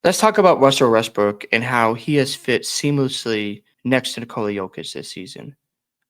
Let's talk about Russell Westbrook and how he has fit seamlessly next to Nikola Jokic this season.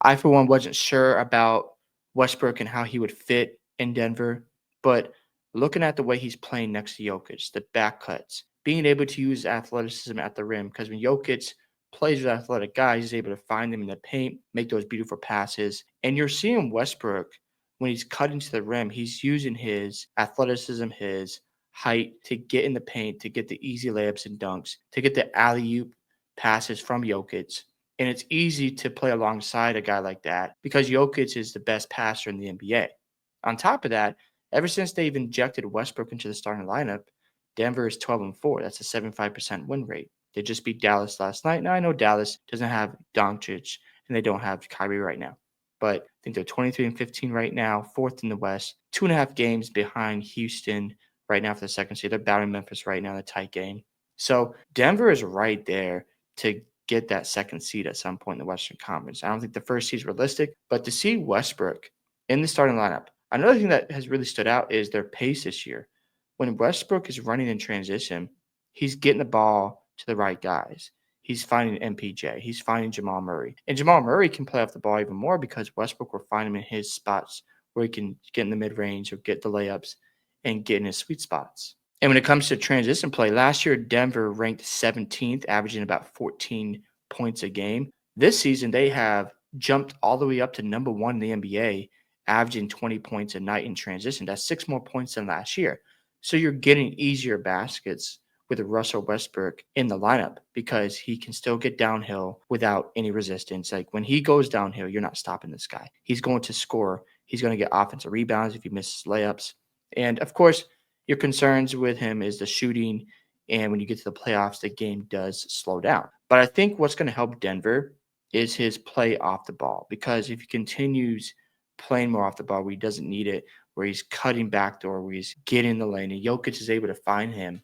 I, for one, wasn't sure about Westbrook and how he would fit in Denver, but looking at the way he's playing next to Jokic, the back cuts, being able to use athleticism at the rim, because when Jokic plays with athletic guys, he's able to find them in the paint, make those beautiful passes. And you're seeing Westbrook when he's cutting to the rim, he's using his athleticism, his height to get in the paint, to get the easy layups and dunks, to get the alley oop passes from Jokic. And it's easy to play alongside a guy like that because Jokic is the best passer in the NBA. On top of that, ever since they've injected Westbrook into the starting lineup, Denver is 12-4. That's a 75% win rate. They just beat Dallas last night. Now I know Dallas doesn't have Doncic and they don't have Kyrie right now, but I think they're 23-15 right now, fourth in the West, 2.5 games behind Houston right now for the second seed. They're battling Memphis right now in a tight game. So Denver is right there to get that second seed at some point in the Western Conference. I don't think the first seed is realistic, but to see Westbrook in the starting lineup, another thing that has really stood out is their pace this year. When Westbrook is running in transition, he's getting the ball to the right guys. He's finding MPJ. He's finding Jamal Murray. And Jamal Murray can play off the ball even more because Westbrook will find him in his spots where he can get in the mid-range or get the layups and get in his sweet spots. And when it comes to transition play, last year Denver ranked 17th, averaging about 14 points a game. This season, they have jumped all the way up to number one in the NBA, averaging 20 points a night in transition. That's 6 more points than last year. So you're getting easier baskets with Russell Westbrook in the lineup because he can still get downhill without any resistance. Like when he goes downhill, you're not stopping this guy. He's going to score. He's going to get offensive rebounds if he misses layups. And of course, your concerns with him is the shooting. And when you get to the playoffs, the game does slow down. But I think what's going to help Denver is his play off the ball. Because if he continues playing more off the ball where he doesn't need it, where he's cutting backdoor, where he's getting in the lane, and Jokic is able to find him,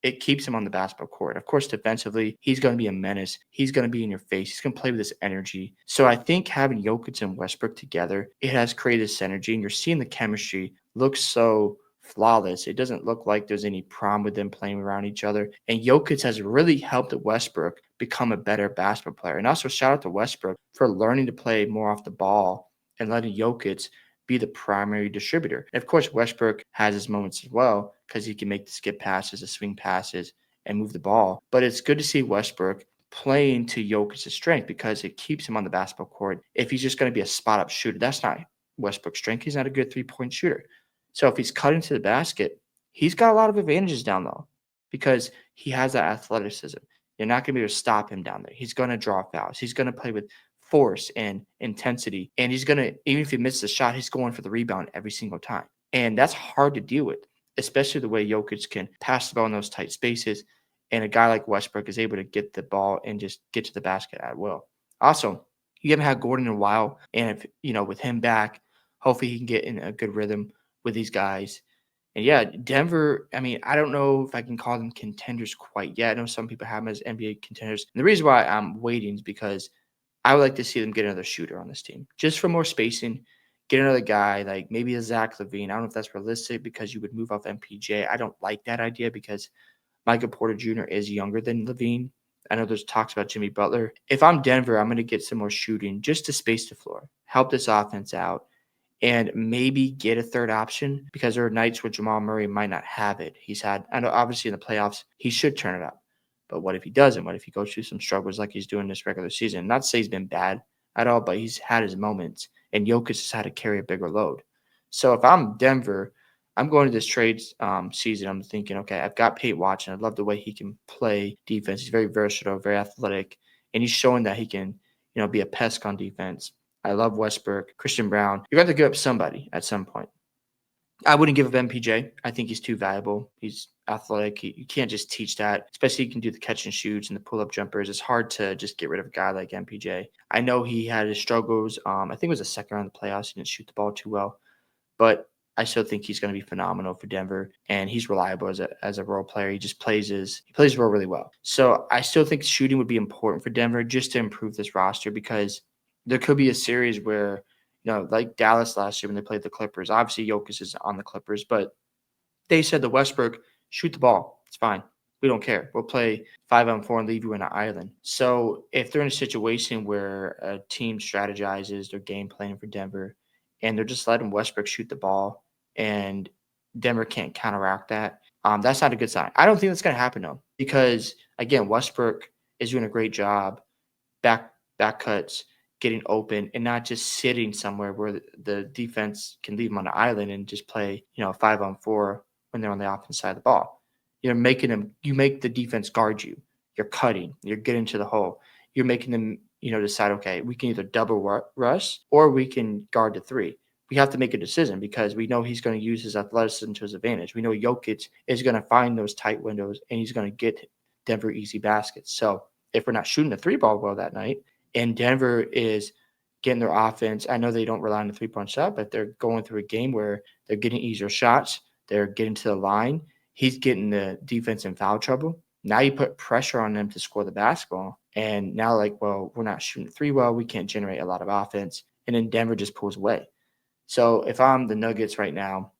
it keeps him on the basketball court. Of course, defensively, he's going to be a menace. He's going to be in your face. He's going to play with this energy. So I think having Jokic and Westbrook together, it has created this synergy, and you're seeing the chemistry look so flawless. It doesn't look like there's any problem with them playing around each other. And Jokic has really helped Westbrook become a better basketball player. And also shout out to Westbrook for learning to play more off the ball and letting Jokic be the primary distributor. And of course, Westbrook has his moments as well because he can make the skip passes, the swing passes, and move the ball. But it's good to see Westbrook playing to Jokic's strength because it keeps him on the basketball court. If he's just going to be a spot-up shooter, that's not Westbrook's strength. He's not a good three-point shooter. So if he's cutting to the basket, he's got a lot of advantages down low because he has that athleticism. You're not going to be able to stop him down there. He's going to draw fouls. He's going to play with force and intensity. And he's going to, even if he misses a shot, he's going for the rebound every single time. And that's hard to deal with, especially the way Jokic can pass the ball in those tight spaces. And a guy like Westbrook is able to get the ball and just get to the basket at will. Also, you haven't had Gordon in a while. And if, with him back, hopefully he can get in a good rhythm with these guys. And yeah, Denver, I don't know if I can call them contenders quite yet. I know some people have them as NBA contenders. And the reason why I'm waiting is because I would like to see them get another shooter on this team, just for more spacing. Get another guy like maybe a Zach LaVine. I don't know if that's realistic because you would move off MPJ. I don't like that idea because Michael Porter Jr. is younger than LaVine. I know there's talks about Jimmy Butler. If I'm Denver, I'm going to get some more shooting just to space the floor, help this offense out, and maybe get a third option because there are nights where Jamal Murray might not have it. I know obviously in the playoffs, he should turn it up. But what if he doesn't? What if he goes through some struggles like he's doing this regular season? Not to say he's been bad at all, but he's had his moments, and Jokic has had to carry a bigger load. So if I'm Denver, I'm going to this trade season. I'm thinking, okay, I've got Pate Watson. I love the way he can play defense. He's very versatile, very athletic, and he's showing that he can, be a pest on defense. I love Westbrook, Christian Brown. You're going to give up somebody at some point. I wouldn't give up MPJ. I think he's too valuable. He's athletic. You can't just teach that, especially he can do the catch and shoots and the pull-up jumpers. It's hard to just get rid of a guy like MPJ. I know he had his struggles. I think it was the second round of the playoffs. He didn't shoot the ball too well. But I still think he's going to be phenomenal for Denver, and he's reliable as a role player. He just plays his role really well. So I still think shooting would be important for Denver just to improve this roster because there could be a series where, like Dallas last year when they played the Clippers. Obviously, Jokic is on the Clippers, but they said to Westbrook, shoot the ball. It's fine. We don't care. We'll play 5-on-4 and leave you in an island. So if they're in a situation where a team strategizes, they're game planning for Denver, and they're just letting Westbrook shoot the ball, and Denver can't counteract that, that's not a good sign. I don't think that's going to happen though, because again, Westbrook is doing a great job back cuts, getting open, and not just sitting somewhere where the defense can leave them on the island and just play, 5-on-4 when they're on the offense side of the ball. You're making them, you make the defense guard you. You're cutting, you're getting to the hole. You're making them, decide, okay, we can either double rush or we can guard the three. We have to make a decision because we know he's going to use his athleticism to his advantage. We know Jokic is going to find those tight windows and he's going to get Denver easy baskets. So if we're not shooting the three ball well that night, and Denver is getting their offense, I know they don't rely on the three-point shot, but they're going through a game where they're getting easier shots. They're getting to the line. He's getting the defense in foul trouble. Now you put pressure on them to score the basketball. And now, well, we're not shooting three well. We can't generate a lot of offense. And then Denver just pulls away. So if I'm the Nuggets right now,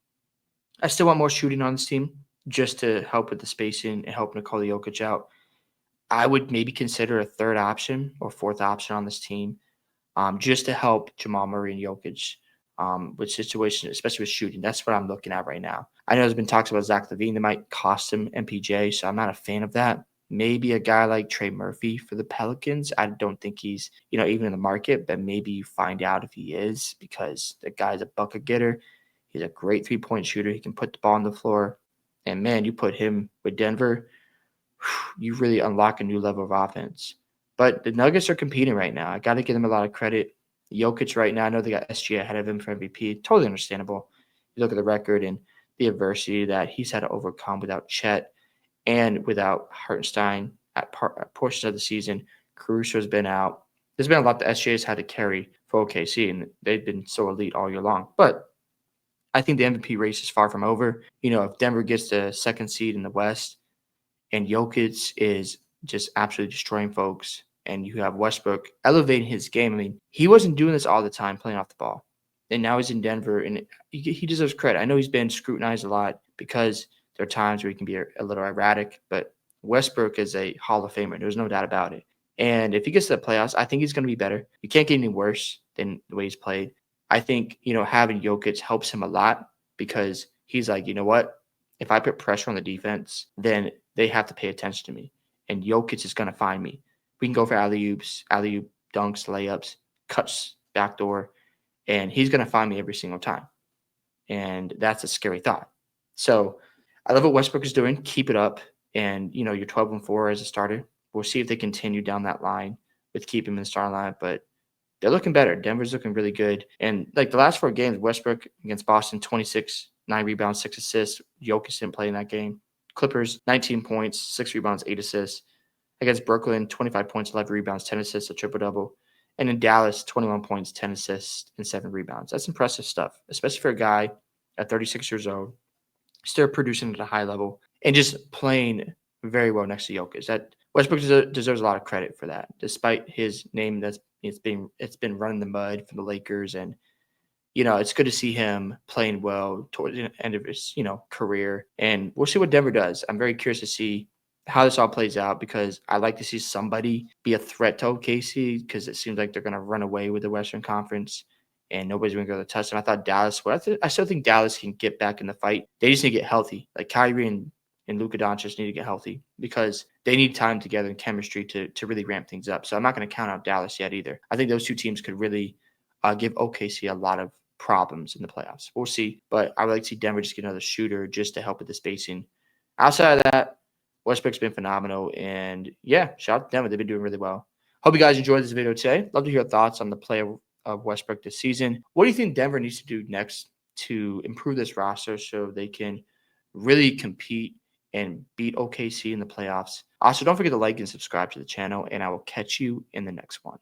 I still want more shooting on this team just to help with the spacing and help Nikola Jokic out. I would maybe consider a third option or fourth option on this team, just to help Jamal Murray and Jokic with situations, especially with shooting. That's what I'm looking at right now. I know there's been talks about Zach LaVine that might cost him MPJ, so I'm not a fan of that. Maybe a guy like Trey Murphy for the Pelicans. I don't think he's, even in the market, but maybe you find out if he is because the guy's a bucket getter. He's a great three-point shooter. He can put the ball on the floor. And, man, you put him with Denver, you really unlock a new level of offense. But the Nuggets are competing right now. I got to give them a lot of credit. Jokic right now, I know they got SGA ahead of him for MVP. Totally understandable. You look at the record and the adversity that he's had to overcome without Chet and without Hartenstein at portions of the season. Caruso's been out. There's been a lot that SGA's had to carry for OKC, and they've been so elite all year long. But I think the MVP race is far from over. If Denver gets the second seed in the West, and Jokic is just absolutely destroying folks, and you have Westbrook elevating his game. I mean, he wasn't doing this all the time playing off the ball, and now he's in Denver, and he deserves credit. I know he's been scrutinized a lot because there are times where he can be a little erratic, but Westbrook is a Hall of Famer. There's no doubt about it. And if he gets to the playoffs, I think he's going to be better. You can't get any worse than the way he's played. I think, having Jokic helps him a lot because he's like, you know what? If I put pressure on the defense, then they have to pay attention to me. And Jokic is going to find me. We can go for alley-oops, alley-oop dunks, layups, cuts, backdoor, and he's going to find me every single time. And that's a scary thought. So I love what Westbrook is doing. Keep it up. And, you're 12-4 as a starter. We'll see if they continue down that line with keeping him in the starting line. But they're looking better. Denver's looking really good. And like the last 4 games, Westbrook against Boston, 26, 9 rebounds, 6 assists. Jokic didn't play in that game. Clippers, 19 points, 6 rebounds, 8 assists. Against Brooklyn, 25 points, 11 rebounds, 10 assists, a triple-double. And in Dallas, 21 points, 10 assists, and 7 rebounds. That's impressive stuff, especially for a guy at 36 years old, still producing at a high level and just playing very well next to Jokic. That Westbrook deserves a lot of credit for that, despite his name it's been running the mud for the Lakers. And it's good to see him playing well towards the end of his, career. And we'll see what Denver does. I'm very curious to see how this all plays out because I like to see somebody be a threat to OKC because it seems like they're going to run away with the Western Conference and nobody's going to go to touch them. I thought Dallas, I still think Dallas can get back in the fight. They just need to get healthy. Like Kyrie and Luka Doncic need to get healthy because they need time together and chemistry to really ramp things up. So I'm not going to count out Dallas yet either. I think those two teams could really give OKC a lot of problems in the playoffs. We'll see. But I would like to see Denver just get another shooter just to help with the spacing. Outside of that, Westbrook's been phenomenal. And yeah, shout out to Denver. They've been doing really well. Hope you guys enjoyed this video today. Love to hear your thoughts on the play of Westbrook this season. What do you think Denver needs to do next to improve this roster so they can really compete and beat OKC in the playoffs? Also, don't forget to like and subscribe to the channel, and I will catch you in the next one.